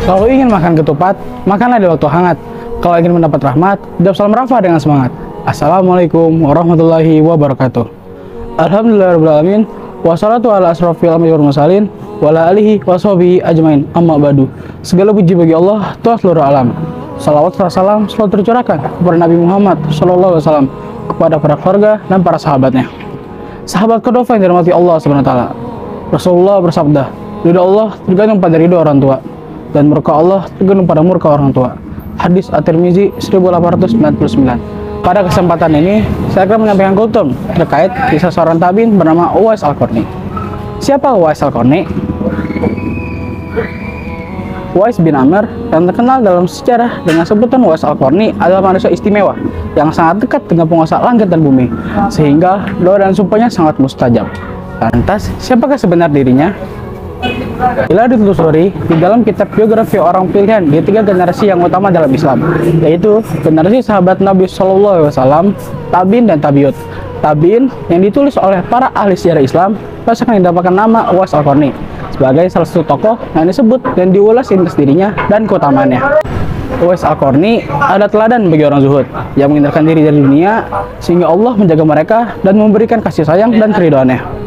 Kalau ingin makan ketupat, makanlah di waktu hangat. Kalau ingin mendapat rahmat, jawab salam Rafa dengan semangat. Assalamualaikum warahmatullahi wabarakatuh. Alhamdulillahirrahmanirrahim. Wassalatu ala asrofil anbiya'i wal mursalin wa ala alihi washabihi ajmain. Amma ba'du. Segala puji bagi Allah, Tuhan seluruh alam. Salawat serta salam selalu tercurahkan kepada Nabi Muhammad sallallahu alaihi wasallam, kepada para keluarga dan para sahabatnya. Sahabat Kodofa yang dirahmati Allah Subhanahu wa taala. Rasulullah bersabda, ridha Allah tergantung pada ridha orang tua, dan murka Allah tergantung pada murka orang tua. Hadis At-Tirmizi 1899. Pada kesempatan ini, saya akan menyampaikan kultum terkait kisah seorang tabi'in bernama Uwais Al-Qarni. Siapa Uwais Al-Qarni? Uwais bin Amir yang terkenal dalam sejarah dengan sebutan Uwais Al-Qarni adalah manusia istimewa yang sangat dekat dengan penguasa langit dan bumi, sehingga doa dan sumpahnya sangat mustajab. Lantas, siapakah sebenar dirinya? Bila ditelusuri di dalam kitab biografi orang pilihan di 3 generasi yang utama dalam Islam, yaitu generasi sahabat Nabi Shallallahu Alaihi Wasallam, tabiin dan tabiut. Tabiin yang ditulis oleh para ahli sejarah Islam akan mendapatkan nama Uwais Al-Qarni sebagai salah satu tokoh yang disebut dan diulas tentang dirinya dan keutamaannya. Uwais Al-Qarni adalah teladan bagi orang zuhud yang menghindarkan diri dari dunia sehingga Allah menjaga mereka dan memberikan kasih sayang dan keridhaannya.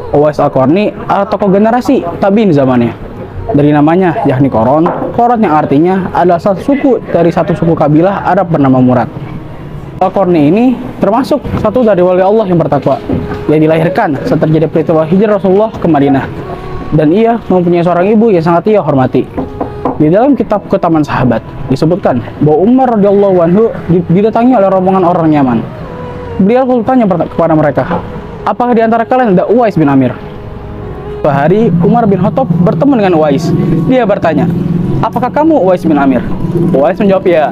Uwais Al-Qarni adalah tokoh generasi tabiin zamannya. Dari namanya yakni Qoron yang artinya adalah satu suku dari satu suku kabilah Arab bernama Murad. Al-Qarni ini termasuk satu dari wali Allah yang bertakwa yang dilahirkan saat terjadi peristiwa hijrah Rasulullah ke Madinah, dan ia mempunyai seorang ibu yang sangat ia hormati. Di dalam kitab Keutamaan Sahabat disebutkan bahwa Umar radhiyallahu anhu didatangi oleh rombongan orang Yaman. Beliau bertanya kepada mereka, apakah di antara kalian ada Uwais bin Amir? Suatu hari Umar bin Khattab bertemu dengan Uwais. Dia bertanya, apakah kamu Uwais bin Amir? Uwais menjawab ya.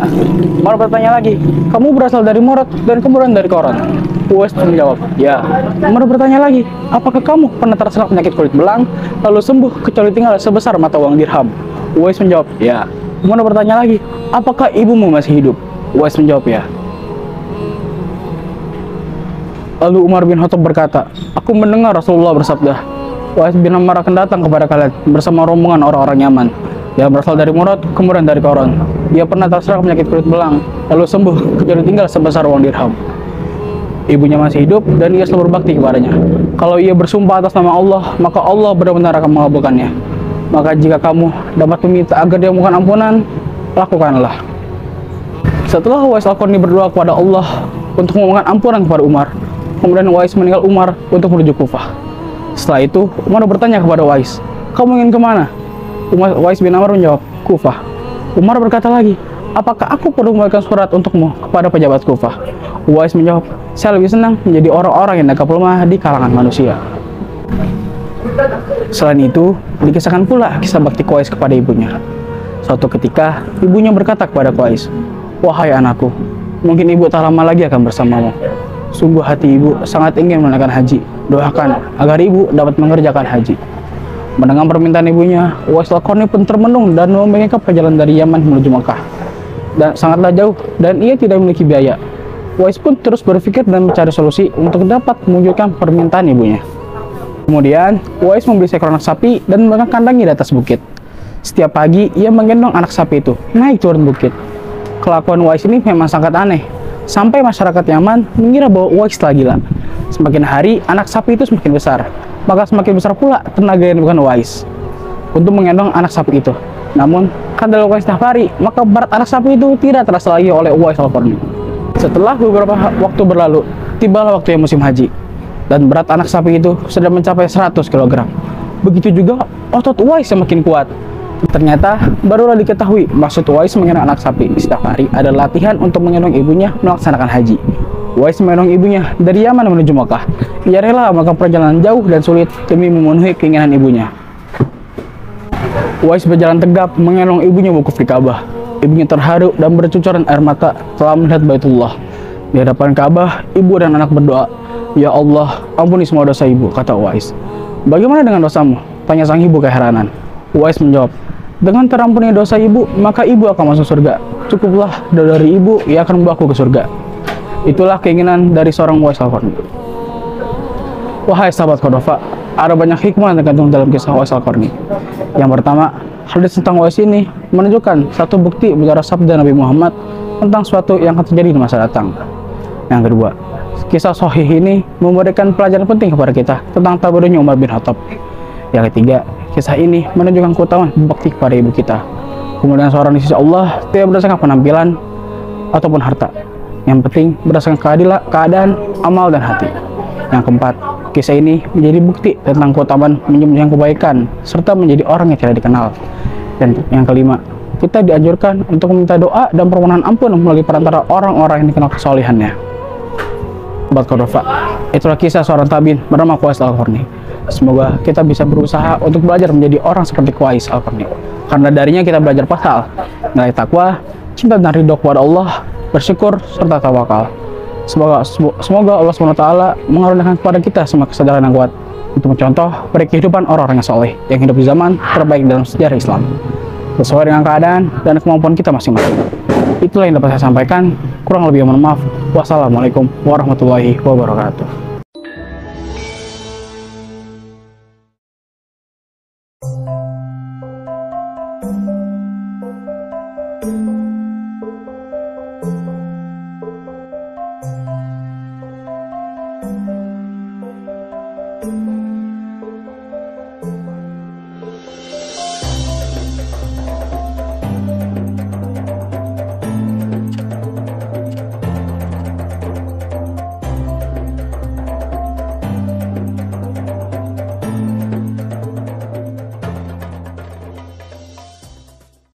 Umar bertanya lagi, kamu berasal dari Murad dan kemudian dari Qoron? Uwais menjawab ya. Umar bertanya lagi, apakah kamu pernah terserang penyakit kulit belang lalu sembuh kecuali tinggal sebesar mata uang dirham? Uwais menjawab ya. Umar bertanya lagi, apakah ibumu masih hidup? Uwais menjawab ya. Lalu Umar bin Khattab berkata, aku mendengar Rasulullah bersabda, Uwais bin Amir akan datang kepada kalian bersama rombongan orang-orang Yaman yang berasal dari Murad kemudian dari Qoron. Dia pernah terserang penyakit kulit belang lalu sembuh kecuali tinggal sebesar uang dirham. Ibunya masih hidup dan ia selalu berbakti kepadanya. Kalau ia bersumpah atas nama Allah, maka Allah benar-benar akan mengabulkannya. Maka jika kamu dapat meminta agar dia mohon ampunan, lakukanlah. Setelah Uwais Al-Qarni berdoa kepada Allah untuk memohon ampunan kepada Umar, kemudian Uwais meninggal Umar untuk menuju Kufah. Setelah itu, Umar bertanya kepada Uwais, kamu ingin kemana? Uwais bin Amir menjawab, Kufah. Umar berkata lagi, apakah aku perlu membagikan surat untukmu kepada pejabat Kufah? Uwais menjawab, saya lebih senang menjadi orang-orang yang dianggap lemah di kalangan manusia. Selain itu, dikisahkan pula kisah bakti Uwais kepada ibunya. Suatu ketika, ibunya berkata kepada Uwais, wahai anakku, mungkin ibu tak lama lagi akan bersamamu. Sungguh hati ibu sangat ingin menunaikan haji. Doakan agar ibu dapat mengerjakan haji. Mendengar permintaan ibunya, Uwais Al-Qarni pun termenung dan membayangkan perjalanan dari Yaman menuju Makkah. Dan sangatlah jauh dan ia tidak memiliki biaya. Uwais pun terus berpikir dan mencari solusi untuk dapat mewujudkan permintaan ibunya. Kemudian, Uwais membeli seekor anak sapi dan memegang kandangnya di atas bukit. Setiap pagi, ia menggendong anak sapi itu naik turun bukit. Kelakuan Uwais ini memang sangat aneh, sampai masyarakat Yaman mengira bahwa Uwais telah gila. Semakin hari, anak sapi itu semakin besar, maka semakin besar pula tenaga yang dibutuhkan Uwais untuk menggendong anak sapi itu. Namun, karena dilakukan setiap hari, maka berat anak sapi itu tidak terasa lagi oleh Uwais Al-Qarni. Setelah beberapa waktu berlalu, tibalah waktu yang musim haji, dan berat anak sapi itu sudah mencapai 100 kg. Begitu juga otot Uwais semakin kuat. Ternyata barulah diketahui maksud Uwais menggendong anak sapi setiap hari adalah latihan untuk menggendong ibunya melaksanakan haji. Uwais menggendong ibunya dari Yaman menuju Makkah. Ia rela melakukan perjalanan jauh dan sulit demi memenuhi keinginan ibunya. Uwais berjalan tegap menggendong ibunya wukuf di Ka'bah. Ibunya terharu dan bercucuran air mata setelah melihat Baitullah. Di hadapan Ka'bah, ibu dan anak berdoa, ya Allah, ampuni semua dosa ibu, kata Uwais. Bagaimana dengan dosamu? Tanya sang ibu keheranan. Uwais menjawab, dengan terampuni dosa ibu, maka ibu akan masuk surga. Cukuplah doa dari ibu yang akan membawaku ke surga. Itulah keinginan dari seorang Uwais Al-Qarni. Wahai sahabat Kodofa, ada banyak hikmah yang tergantung dalam kisah Uwais Al-Qarni. Yang pertama, hadis tentang Uwais ini menunjukkan satu bukti bicara sabda Nabi Muhammad tentang suatu yang akan terjadi di masa datang. Yang kedua, kisah sahih ini memberikan pelajaran penting kepada kita tentang tawadhunya Umar bin Khattab. Yang ketiga, kisah ini menunjukkan keutamaan berbakti kepada ibu kita. Kemudian seorang di sisi Allah tidak berdasarkan penampilan ataupun harta. Yang penting berdasarkan keadaan, amal, dan hati. Yang keempat, kisah ini menjadi bukti tentang keutamaan menyembunyikan kebaikan serta menjadi orang yang tidak dikenal. Dan yang kelima, kita dianjurkan untuk meminta doa dan permohonan ampun melalui perantara orang-orang yang dikenal kesolehannya. Sobat Qadrofa, itulah kisah seorang tabiin bernama Qais Al-Qarni. Semoga kita bisa berusaha untuk belajar menjadi orang seperti Qais Al-Qarni, karena darinya kita belajar pasal nilai takwa, cinta dan ridho kepada Allah, bersyukur serta tawakal. Semoga Allah SWT mengaruniakan kepada kita semua kesadaran yang kuat untuk mencontoh pada kehidupan orang-orang yang soleh yang hidup di zaman terbaik dalam sejarah Islam, sesuai dengan keadaan dan kemampuan kita masing-masing. Itulah yang dapat saya sampaikan. Kurang lebih mohon maaf. Wassalamualaikum warahmatullahi wabarakatuh.